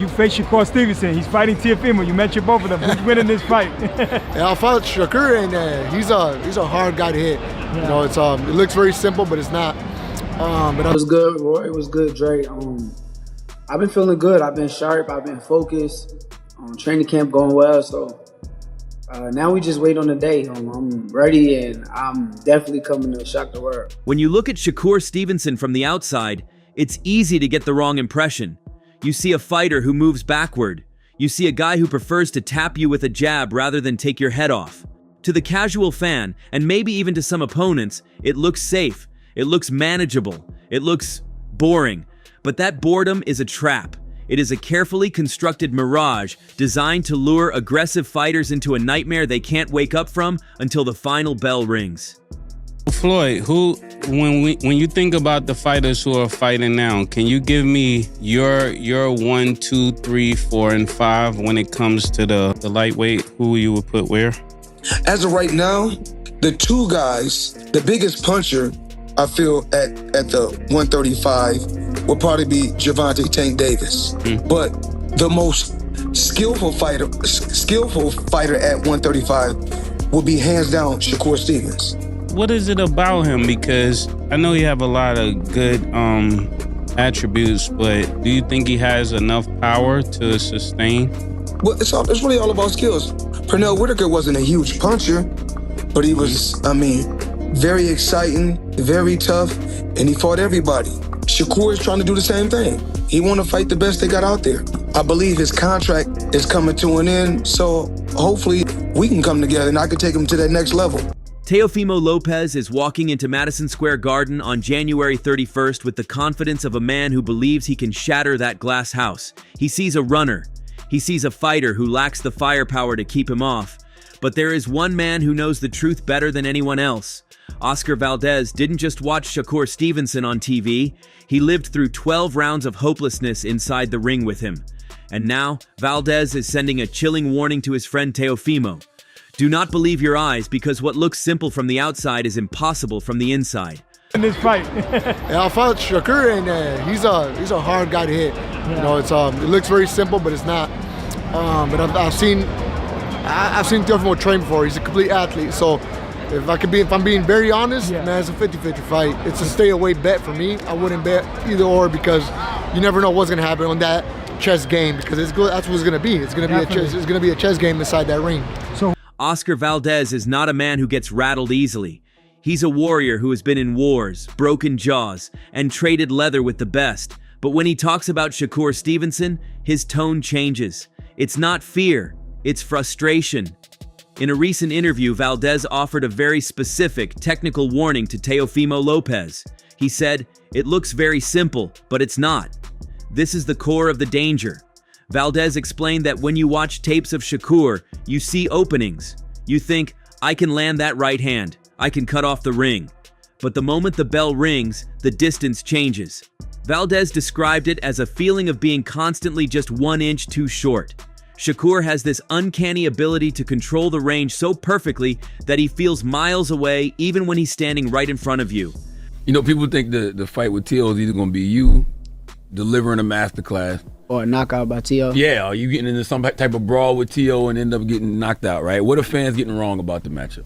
You face Shakur Stevenson. He's fighting Teofimo. You mentioned both of them. Who's winning this fight? Yeah, I fought Shakur, and he's a hard guy to hit. Yeah. You know, it looks very simple, but it's not. But it was good, Roy. It was good, Dre. I've been feeling good. I've been sharp. I've been focused. Training camp going well. So now we just wait on the day. I'm ready, and I'm definitely coming to shock the world. When you look at Shakur Stevenson from the outside, it's easy to get the wrong impression. You see a fighter who moves backward. You see a guy who prefers to tap you with a jab rather than take your head off. To the casual fan, and maybe even to some opponents, it looks safe. It looks manageable. It looks boring. But that boredom is a trap. It is a carefully constructed mirage designed to lure aggressive fighters into a nightmare they can't wake up from until the final bell rings. Floyd, when you think about the fighters who are fighting now, can you give me your 1, 2, 3, 4, and 5 when it comes to the lightweight? Who you would put where? As of right now, the two guys, the biggest puncher, I feel at the 135 will probably be Gervonta Tank Davis. But the most skillful fighter at 135 will be hands down Shakur Stevenson. What is it about him? Because I know you have a lot of good attributes, but do you think he has enough power to sustain? Well, it's really all about skills. Pernell Whitaker wasn't a huge puncher, but he was, very exciting, very tough, and he fought everybody. Shakur is trying to do the same thing. He want to fight the best they got out there. I believe his contract is coming to an end, so hopefully we can come together and I can take him to that next level. Teofimo Lopez is walking into Madison Square Garden on January 31st with the confidence of a man who believes he can shatter that glass house. He sees a runner. He sees a fighter who lacks the firepower to keep him off. But there is one man who knows the truth better than anyone else. Oscar Valdez didn't just watch Shakur Stevenson on TV. He lived through 12 rounds of hopelessness inside the ring with him. And now, Valdez is sending a chilling warning to his friend Teofimo. Do not believe your eyes, because what looks simple from the outside is impossible from the inside. In this fight. Yeah, I fought Shakur, and he's a hard guy to hit. Yeah. You know, it looks very simple, but it's not. But I've seen Teofimo train before. He's a complete athlete. So if I'm being very honest, man, it's a 50-50 fight. It's a stay away bet for me. I wouldn't bet either or, because you never know what's gonna happen on that chess game, because that's what it's gonna be. It's gonna be a chess game inside that ring. So Oscar Valdez is not a man who gets rattled easily. He's a warrior who has been in wars, broken jaws, and traded leather with the best. But when he talks about Shakur Stevenson, his tone changes. It's not fear, it's frustration. In a recent interview, Valdez offered a very specific, technical warning to Teofimo Lopez. He said, "It looks very simple, but it's not. This is the core of the danger." Valdez explained that when you watch tapes of Shakur, you see openings. You think, I can land that right hand. I can cut off the ring. But the moment the bell rings, the distance changes. Valdez described it as a feeling of being constantly just 1 inch too short. Shakur has this uncanny ability to control the range so perfectly that he feels miles away even when he's standing right in front of you. You know, people think the fight with Teo is either going to be you delivering a masterclass, or a knockout by Teo. Yeah, or you getting into some type of brawl with Teo and end up getting knocked out, right? What are fans getting wrong about the matchup?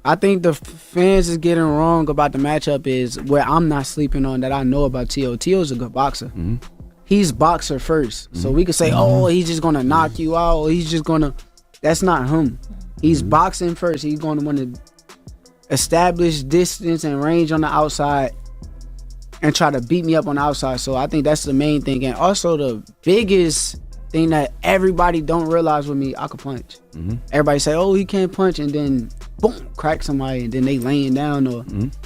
I think the fans is getting wrong about the matchup is where I'm not sleeping on that I know about Teo. Teo's a good boxer. Mm-hmm. He's boxer first. So we could say, oh, he's just going to knock you out. Or he's just going to... That's not him. He's boxing first. He's going to want to establish distance and range on the outside and try to beat me up on the outside. So I think that's the main thing. And also the biggest thing that everybody don't realize with me, I can punch. Everybody say, oh, he can't punch, and then boom, crack somebody, and then they laying down, or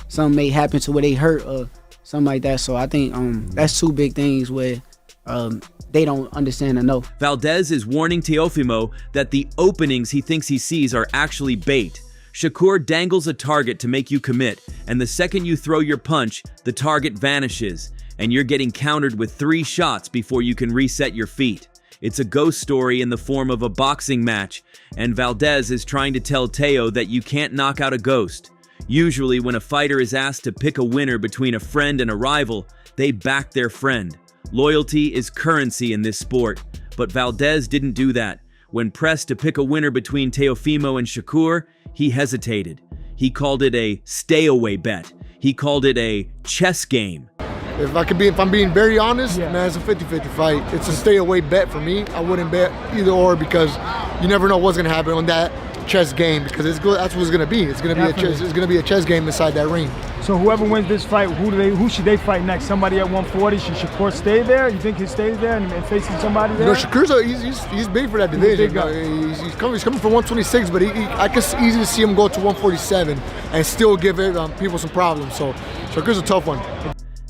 something may happen to where they hurt or something like that. So I think that's two big things where they don't understand and know. Valdez is warning Teofimo that the openings he thinks he sees are actually bait. Shakur dangles a target to make you commit, and the second you throw your punch, the target vanishes, and you're getting countered with 3 shots before you can reset your feet. It's a ghost story in the form of a boxing match, and Valdez is trying to tell Teo that you can't knock out a ghost. Usually when a fighter is asked to pick a winner between a friend and a rival, they back their friend. Loyalty is currency in this sport, but Valdez didn't do that. When pressed to pick a winner between Teofimo and Shakur, he hesitated. He called it a stay-away bet. He called it a chess game. If I'm being very honest, man, it's a 50-50 fight. It's a stay-away bet for me. I wouldn't bet either or because you never know what's gonna happen on that chess game because that's what it's gonna be. It's gonna be a chess game inside that ring. So whoever wins this fight, who should they fight next? Somebody at 140? Should Shakur stay there? You think he stays there and facing somebody there? You know, Shakur's he's big for that division. He's coming from 126, but I can easily see him go to 147 and still give people some problems. So Shakur's a tough one.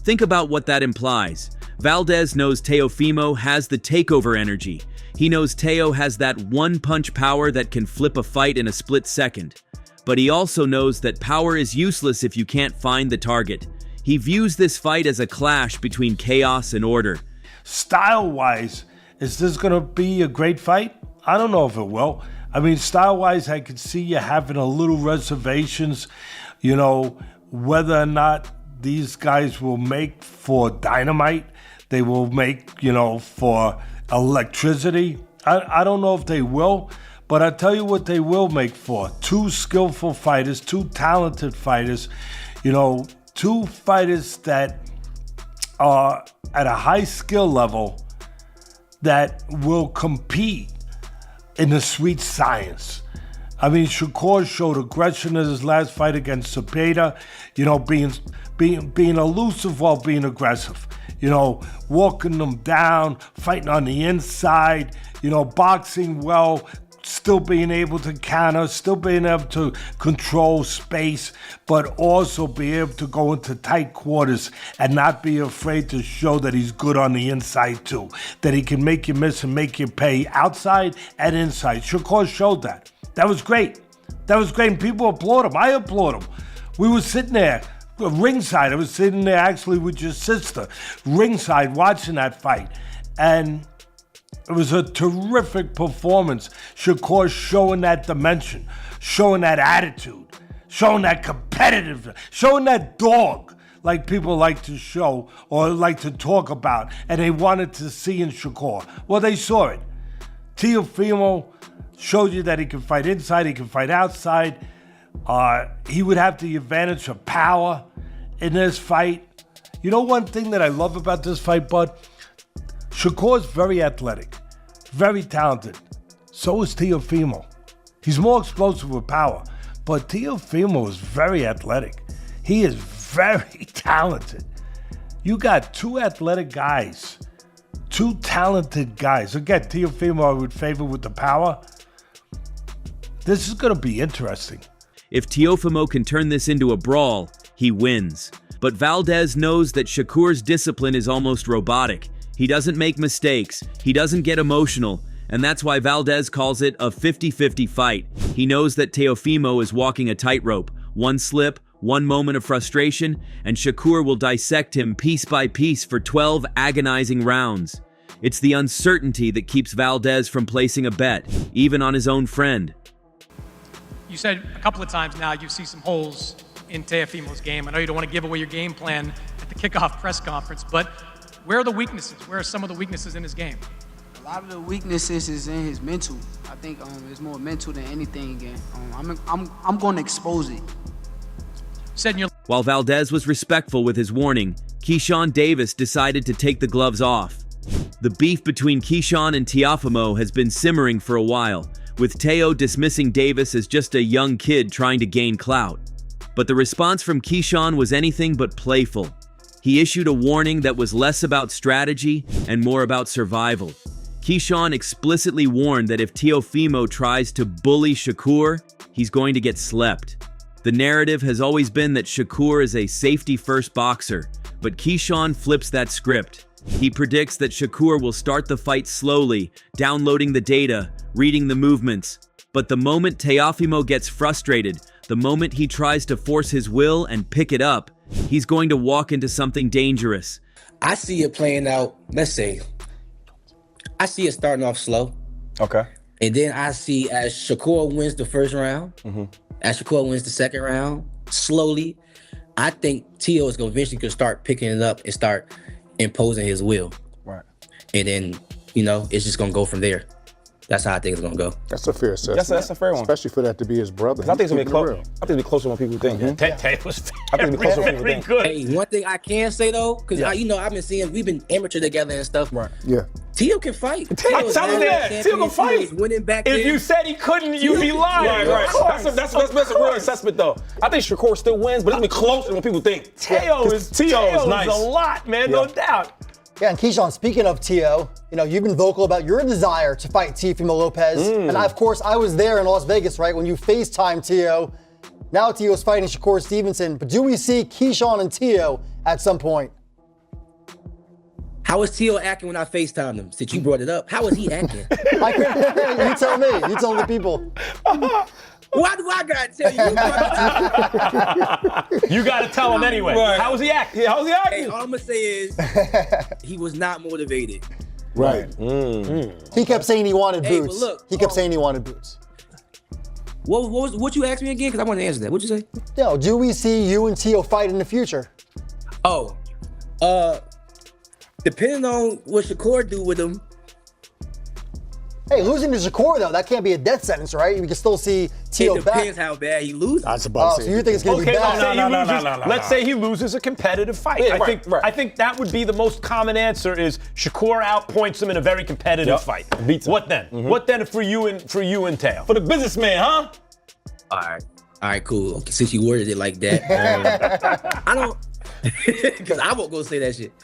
Think about what that implies. Valdez knows Teofimo has the takeover energy. He knows Teo has that one-punch power that can flip a fight in a split second. But he also knows that power is useless if you can't find the target. He views this fight as a clash between chaos and order. Style-wise, is this going to be a great fight? I don't know if it will. I mean, style-wise, I could see you having a little reservations, you know, whether or not these guys will make for dynamite. They will make, you know, for electricity. I don't know if they will, but I tell you what they will make for. Two skillful fighters, two talented fighters, you know, two fighters that are at a high skill level that will compete in the sweet science. I mean, Shakur showed aggression in his last fight against Cepeda, you know, being elusive while being aggressive. You know, walking them down, fighting on the inside, you know, boxing well, still being able to counter, still being able to control space, but also be able to go into tight quarters and not be afraid to show that he's good on the inside too, that he can make you miss and make you pay outside and inside. Shakur showed that. That was great. That was great, and people applaud him. I applaud him. We were sitting there ringside. I was sitting there actually with your sister, ringside, watching that fight. And it was a terrific performance. Shakur showing that dimension, showing that attitude, showing that competitiveness, showing that dog like people like to show or like to talk about, and they wanted to see in Shakur. Well, they saw it. Teofimo showed you that he can fight inside, he can fight outside. He would have the advantage of power in this fight. You know one thing that I love about this fight, Bud? Shakur's very athletic, very talented. So is Teofimo. He's more explosive with power, but Teofimo is very athletic. He is very talented. You got two athletic guys, two talented guys. Again, Teofimo I would favor with the power. This is going to be interesting. If Teofimo can turn this into a brawl, he wins. But Valdez knows that Shakur's discipline is almost robotic. He doesn't make mistakes, he doesn't get emotional, and that's why Valdez calls it a 50-50 fight. He knows that Teofimo is walking a tightrope. One slip, one moment of frustration, and Shakur will dissect him piece by piece for 12 agonizing rounds. It's the uncertainty that keeps Valdez from placing a bet, even on his own friend. You said a couple of times now you see some holes in Teofimo's game. I know you don't want to give away your game plan at the kickoff press conference, but where are the weaknesses? Where are some of the weaknesses in his game? A lot of the weaknesses is in his mental. I think it's more mental than anything. I'm going to expose it. Said in your While Valdez was respectful with his warning, Keyshawn Davis decided to take the gloves off. The beef between Keyshawn and Teofimo has been simmering for a while, with Teo dismissing Davis as just a young kid trying to gain clout. But the response from Keyshawn was anything but playful. He issued a warning that was less about strategy and more about survival. Keyshawn explicitly warned that if Teofimo tries to bully Shakur, he's going to get slept. The narrative has always been that Shakur is a safety-first boxer, but Keyshawn flips that script. He predicts that Shakur will start the fight slowly, downloading the data, reading the movements. But the moment Teofimo gets frustrated, the moment he tries to force his will and pick it up, he's going to walk into something dangerous. I see it playing out, let's say, I see it starting off slow. Okay. And then I see as Shakur wins the first round, as Shakur wins the second round, slowly, I think Teo is going to eventually start picking it up and start imposing his will. and then it's just gonna go from there. That's how I think it's gonna go. That's a fair assessment. That's a fair one. Especially for that to be his brother. I think it's gonna be close. I think it'll be closer than people think. That was I think it'll be closer than people think. good. Hey, one thing I can say though, because I've been seeing, we've been amateur together and stuff. Right. Yeah. Tio can fight. I'm telling you that. Tio can fight. Winning back If then. you said he couldn't, you'd be lying. Right. That's a real assessment, though. I think Shakur still wins, but it's gonna be closer than people think. Tio is nice. a lot, man, no doubt. Yeah, and Keyshawn, speaking of Tio, you've been vocal about your desire to fight Teofimo Lopez. And of course, I was there in Las Vegas, right, when you FaceTime Tio. Now Tio's fighting Shakur Stevenson, but do we see Keyshawn and Tio at some point? How was Tio acting when I FaceTimed him? Since you brought it up, how was he acting? You tell me. You tell the people. Why do I gotta tell you? You gotta tell him anyway. Right. How was he acting? Yeah, how's he acting? Hey, all I'm gonna say is he was not motivated. Right. He kept saying he wanted Hey, boots. but look, He kept saying he wanted boots. What you asked me again? Because I want to answer that. What'd you say? No, do we see you and Tio fight in the future? Oh, depending on what Shakur do with him. Hey, losing to Shakur, though, that can't be a death sentence, right? We can still see Tio It back. depends how bad he loses. I was about to So say. you think it's going to be bad? Let's say he loses a competitive fight. Yeah, I think that would be the most common answer is Shakur outpoints him in a very competitive fight. Beats him. What then? What then for you and Teo? For the businessman, huh? All right, cool. Okay, since you worded it like that, I don't, because I won't go say that shit.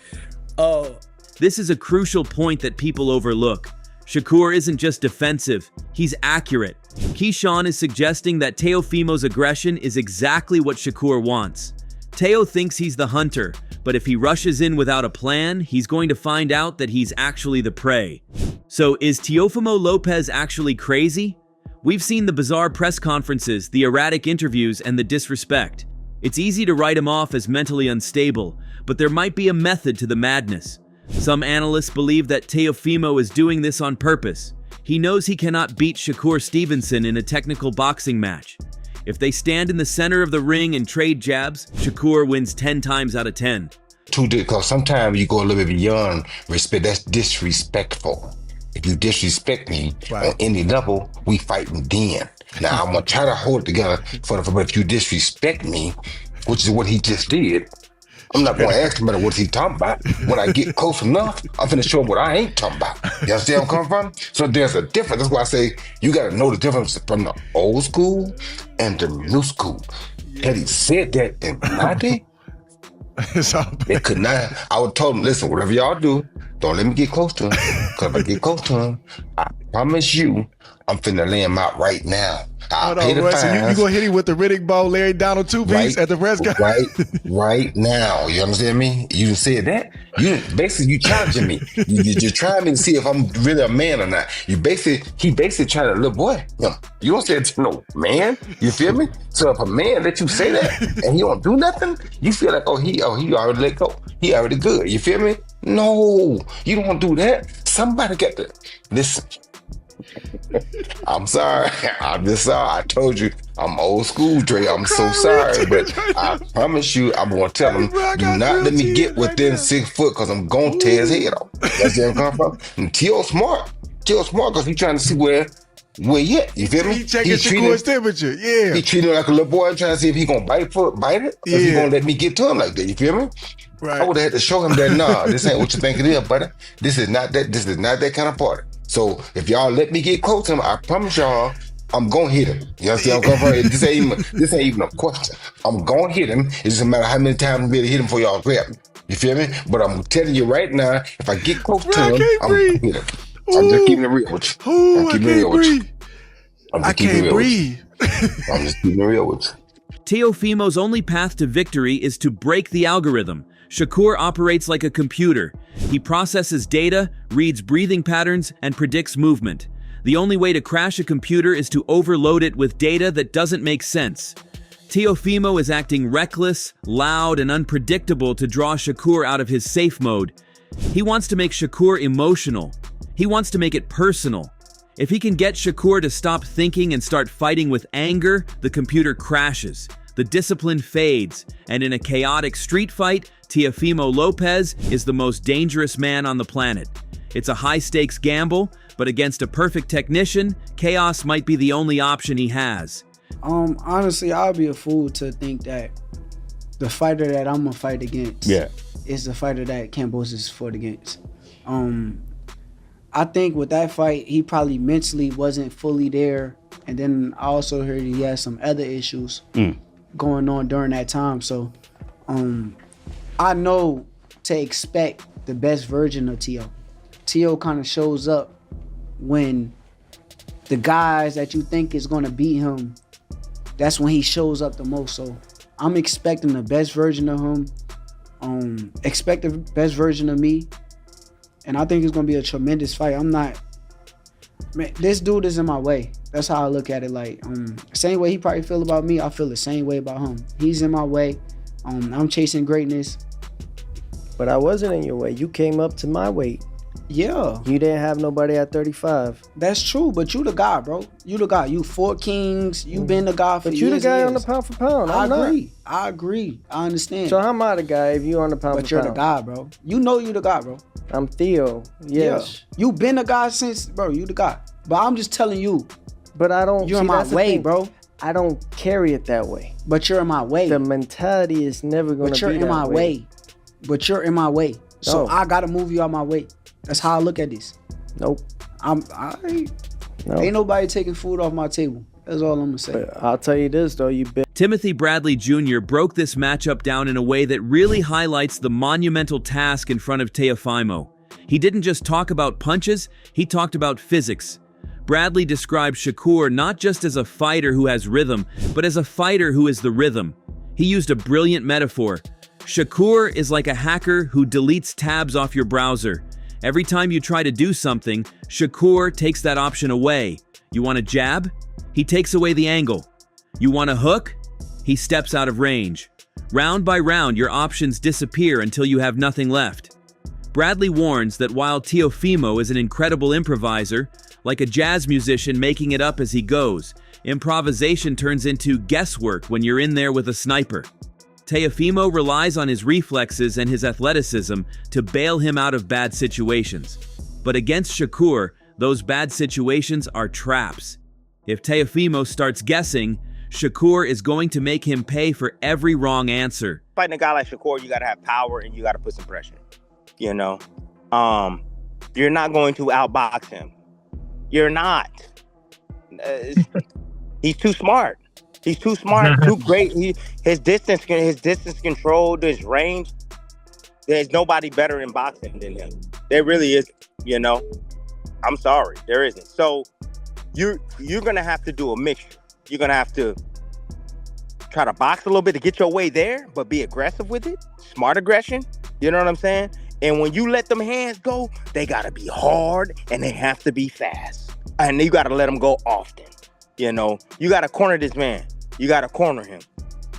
This is a crucial point that people overlook. Shakur isn't just defensive, he's accurate. Keyshawn is suggesting that Teofimo's aggression is exactly what Shakur wants. Teo thinks he's the hunter, but if he rushes in without a plan, he's going to find out that he's actually the prey. So is Teofimo Lopez actually crazy? We've seen the bizarre press conferences, the erratic interviews, and the disrespect. It's easy to write him off as mentally unstable, but there might be a method to the madness. Some analysts believe that Teofimo is doing this on purpose. He knows he cannot beat Shakur Stevenson in a technical boxing match. If they stand in the center of the ring and trade jabs, Shakur wins 10 times out of 10. Because sometimes you go a little bit beyond respect. That's disrespectful. If you disrespect me on any level, we fighting then. Now, I'm going to try to hold it together, but if you disrespect me, which is what he just did, I'm not going to ask him about what he's talking about. When I get close enough, I'm finna show him what I ain't talking about. You understand where I'm coming from? So there's a difference. That's why I say you got to know the difference from the old school and the new school. Had he said that in my day, it could not. I would told him, listen, whatever y'all do, don't let me get close to him. Because if I get close to him, I promise you, I'm finna lay him out right now. I'll pay the fines. So you gonna hit him with the Riddick Bowe, Larry Donald two-piece at the press conference? Right now. You understand me? You done said that. You challenging me. You're trying me to see if I'm really a man or not. He basically trying to, little boy, you don't say it to no man. You feel me? So if a man let you say that and he don't do nothing, you feel like, he already let go. He already good. You feel me? No, you don't do that. Somebody got to listen. I'm sorry. I'm just sorry. I told you I'm old school, Dre. I'm so sorry, but I promise you, I'm gonna tell him, do not let me get within 6 foot, cause I'm gonna tear his head off. That's where I'm coming from. And Tio smart cause he trying to see where he at. You feel me? He checking Shakur's temperature. Yeah. He treating him like a little boy, trying to see if he gonna bite it, or if he gonna let me get to him like that. You feel me? Right. I would have had to show him that, nah, this ain't what you think it is, buddy. This is not that kind of party. So if y'all let me get close to him, I promise y'all, I'm gonna hit him. You understand where I'm coming from? This ain't even a question. I'm gonna hit him. It doesn't matter how many times I'm gonna hit him before y'all grab me. You feel me? But I'm telling you right now, if I get close to him, I'm gonna hit him. I'm just keeping it real with you. I'm keeping it real with you. I can't breathe. I'm just keeping it real with you. Teofimo's only path to victory is to break the algorithm. Shakur operates like a computer. He processes data, reads breathing patterns, and predicts movement. The only way to crash a computer is to overload it with data that doesn't make sense. Teofimo is acting reckless, loud, and unpredictable to draw Shakur out of his safe mode. He wants to make Shakur emotional. He wants to make it personal. If he can get Shakur to stop thinking and start fighting with anger, the computer crashes. The discipline fades, and in a chaotic street fight, Teofimo Lopez is the most dangerous man on the planet. It's a high-stakes gamble, but against a perfect technician, chaos might be the only option he has. Honestly, I'll be a fool to think that the fighter that I'm gonna fight against is the fighter that Kambosos fought against. I think with that fight, he probably mentally wasn't fully there. And then I also heard he had some other issues going on during that time. So I know to expect the best version of Teo. Teo kind of shows up when the guys that you think is gonna beat him, that's when he shows up the most. So I'm expecting the best version of him. Expect the best version of me. And I think it's gonna be a tremendous fight. Man, this dude is in my way. That's how I look at it. Like, same way he probably feel about me, I feel the same way about him. He's in my way. I'm chasing greatness. But I wasn't in your way. You came up to my weight. Yeah. You didn't have nobody at 35. That's true, but you the guy, bro. You the guy. You fought kings. You been the guy for But years. you the guy and on the years. pound for pound. I I'm not. agree. I agree. I understand. So how am I the guy if you on the pound But for you're pound? the guy, bro. You know you the guy, bro. I'm Theo. Yes. Yeah. You been the guy since, bro. You the guy. But I'm just telling you. But I don't. You're in my that's the way, thing. bro. I don't carry it that way. But you're in my way. The mentality is never going But to you're be in that my way. But you're in my way. So No. I gotta move you out my way. That's how I look at this. Nope. Ain't nobody taking food off my table. That's all I'm gonna say. But I'll tell you this though, Timothy Bradley Jr. broke this matchup down in a way that really highlights the monumental task in front of Teofimo. He didn't just talk about punches, he talked about physics. Bradley described Shakur not just as a fighter who has rhythm, but as a fighter who is the rhythm. He used a brilliant metaphor. Shakur is like a hacker who deletes tabs off your browser. Every time you try to do something, Shakur takes that option away. You want a jab? He takes away the angle. You want a hook? He steps out of range. Round by round, your options disappear until you have nothing left. Bradley warns that while Teofimo is an incredible improviser, like a jazz musician making it up as he goes, improvisation turns into guesswork when you're in there with a sniper. Teofimo relies on his reflexes and his athleticism to bail him out of bad situations. But against Shakur, those bad situations are traps. If Teofimo starts guessing, Shakur is going to make him pay for every wrong answer. Fighting a guy like Shakur, you gotta have power and you gotta put some pressure. You know, you're not going to outbox him. You're not. He's too smart. He's too smart, too great. His distance control, his range. There's nobody better in boxing than him. There really is. You know, I'm sorry, there isn't. So you're gonna have to do a mixture. You're gonna have to try to box a little bit to get your way there, but be aggressive with it. Smart aggression. You know what I'm saying? And when you let them hands go, they gotta be hard and they have to be fast. And you gotta let them go often. You know, you gotta corner this man. You gotta corner him.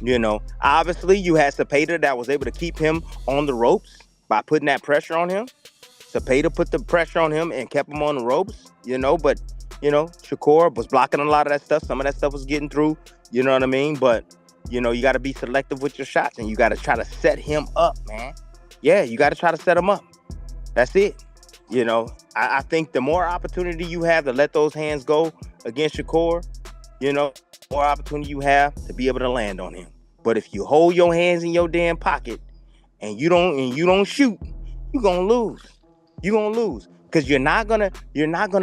You know, obviously you had Cepeda that was able to keep him on the ropes by putting that pressure on him. Cepeda put the pressure on him and kept him on the ropes, you know, but, you know, Shakur was blocking a lot of that stuff. Some of that stuff was getting through, you know what I mean? But, you know, you gotta be selective with your shots and you gotta try to set him up, man. Yeah, you gotta try to set him up. That's it. You know, I think the more opportunity you have to let those hands go against Shakur, you know, more opportunity you have to be able to land on him. But if you hold your hands in your damn pocket and you don't shoot, you're gonna lose. You're gonna lose. Because you're not gonna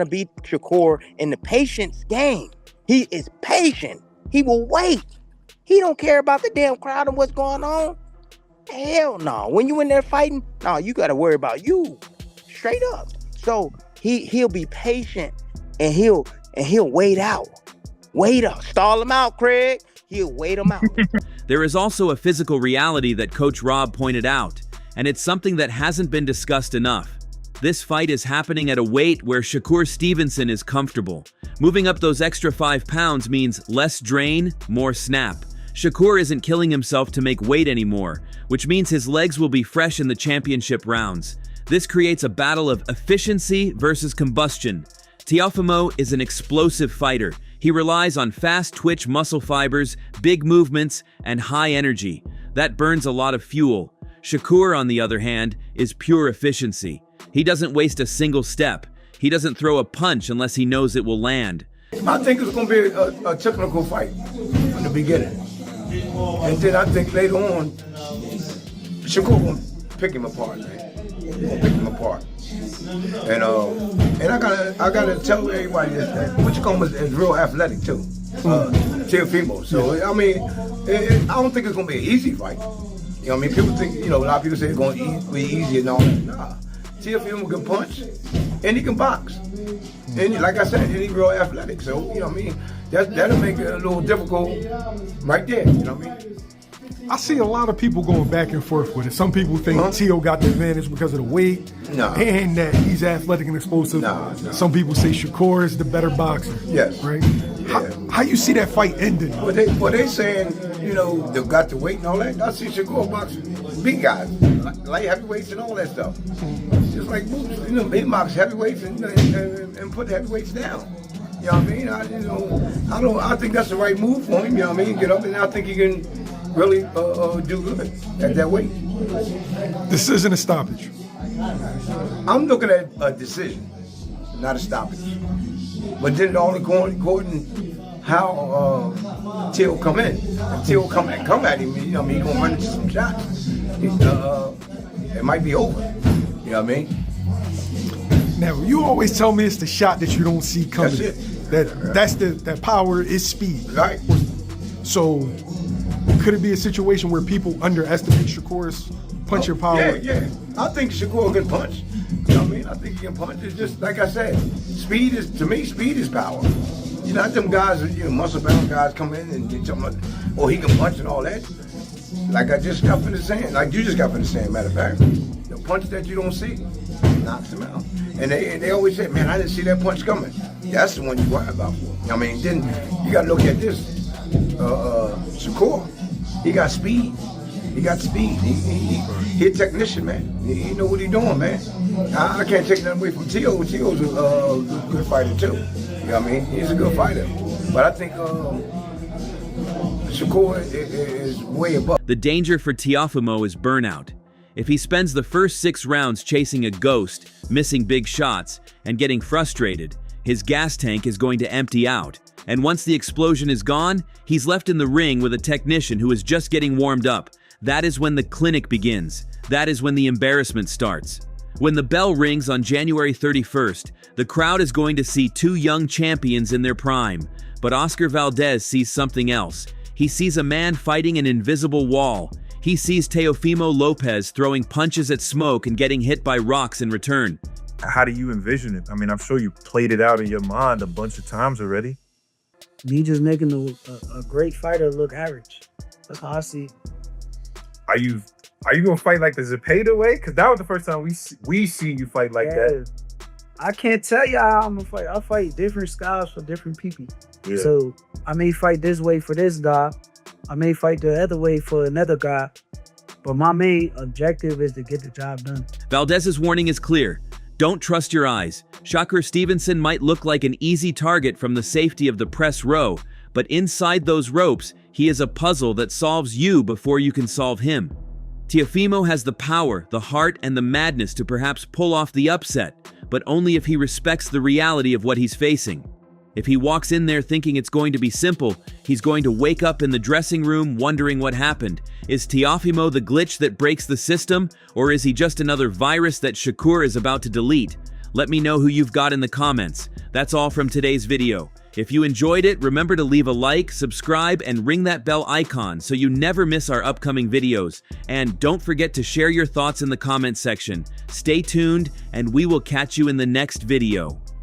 beat Shakur in the patience game. He is patient. He will wait. He don't care about the damn crowd and what's going on. Hell no. When you in there fighting, no, you gotta worry about you. Straight up. So he'll be patient and he'll wait out. Wait up. Stall him out, Craig. He'll wait him out. There is also a physical reality that Coach Rob pointed out, and it's something that hasn't been discussed enough. This fight is happening at a weight where Shakur Stevenson is comfortable. Moving up those extra 5 pounds means less drain, more snap. Shakur isn't killing himself to make weight anymore, which means his legs will be fresh in the championship rounds. This creates a battle of efficiency versus combustion. Teofimo is an explosive fighter. He relies on fast twitch muscle fibers, big movements, and high energy. That burns a lot of fuel. Shakur, on the other hand, is pure efficiency. He doesn't waste a single step. He doesn't throw a punch unless he knows it will land. I think it's going to be a technical fight from the beginning. And then I think later on, Shakur going to pick him apart, man. Going to pick him apart. And I gotta tell everybody this, that Whichcomb is real athletic too. Teofimo. So I mean, I don't think it's gonna be an easy fight. You know what I mean? People think, a lot of people say it's gonna be easy and all that. Nah. Teofimo can punch and he can box. And like I said, he's real athletic. So, you know what I mean? That'll make it a little difficult right there, you know what I mean? I see a lot of people going back and forth with it. Some people think Teo got the advantage because of the weight and that he's athletic and explosive. Some people say Shakur is the better boxer. Yes. Right? Yeah. How you see that fight ending? Well, they saying, they got the weight and all that. I see Shakur boxing big guys, light heavyweights and all that stuff. Just like Boots, he box heavyweights and put heavyweights down. You know what I mean? I think that's the right move for him. You know what I mean? Get up, and I think he can really do good at that weight. This isn't a stoppage. I'm looking at a decision, not a stoppage. But then all according how Teo come in. If Teo come at him, he gonna run into some shots. It might be over. You know what I mean? Now, you always tell me it's the shot that you don't see coming. That's it. That power is speed. Right. So, could it be a situation where people underestimate Shakur's punching power? Yeah. I think Shakur can punch. You know what I mean? I think he can punch. It's just, like I said, speed is power. Not them guys, muscle-bound guys come in and get something, he can punch and all that. Like I just got finished saying, like you just got finished saying, matter of fact, the punch that you don't see knocks him out. And they always say, man, I didn't see that punch coming. That's the one you worry about for. I mean, then you got to look at this. Shakur, he got speed. He a technician, man. He know what he doing, man. I can't take nothing away from Teo. Teo's a good fighter too. You know what I mean? He's a good fighter. But I think Shakur is way above. The danger for Teofimo is burnout. If he spends the first 6 rounds chasing a ghost, missing big shots, and getting frustrated, his gas tank is going to empty out. And once the explosion is gone, he's left in the ring with a technician who is just getting warmed up. That is when the clinic begins. That is when the embarrassment starts. When the bell rings on January 31st, the crowd is going to see 2 young champions in their prime. But Oscar Valdez sees something else. He sees a man fighting an invisible wall. He sees Teofimo Lopez throwing punches at smoke and getting hit by rocks in return. How do you envision it? I mean, I'm sure you played it out in your mind a bunch of times already. Me just making a great fighter look average. That's how I see it. Are you gonna fight like the Zepeda way? Because that was the first time we seen you fight like that. I can't tell you how I'm gonna fight. I fight different styles for different people. Yeah. So I may fight this way for this guy. I may fight the other way for another guy. But my main objective is to get the job done. Valdez's warning is clear. Don't trust your eyes. Shakur Stevenson might look like an easy target from the safety of the press row, but inside those ropes, he is a puzzle that solves you before you can solve him. Teofimo has the power, the heart, and the madness to perhaps pull off the upset, but only if he respects the reality of what he's facing. If he walks in there thinking it's going to be simple, he's going to wake up in the dressing room wondering what happened. Is Teofimo the glitch that breaks the system, or is he just another virus that Shakur is about to delete? Let me know who you've got in the comments. That's all from today's video. If you enjoyed it, remember to leave a like, subscribe, and ring that bell icon so you never miss our upcoming videos. And don't forget to share your thoughts in the comment section. Stay tuned, and we will catch you in the next video.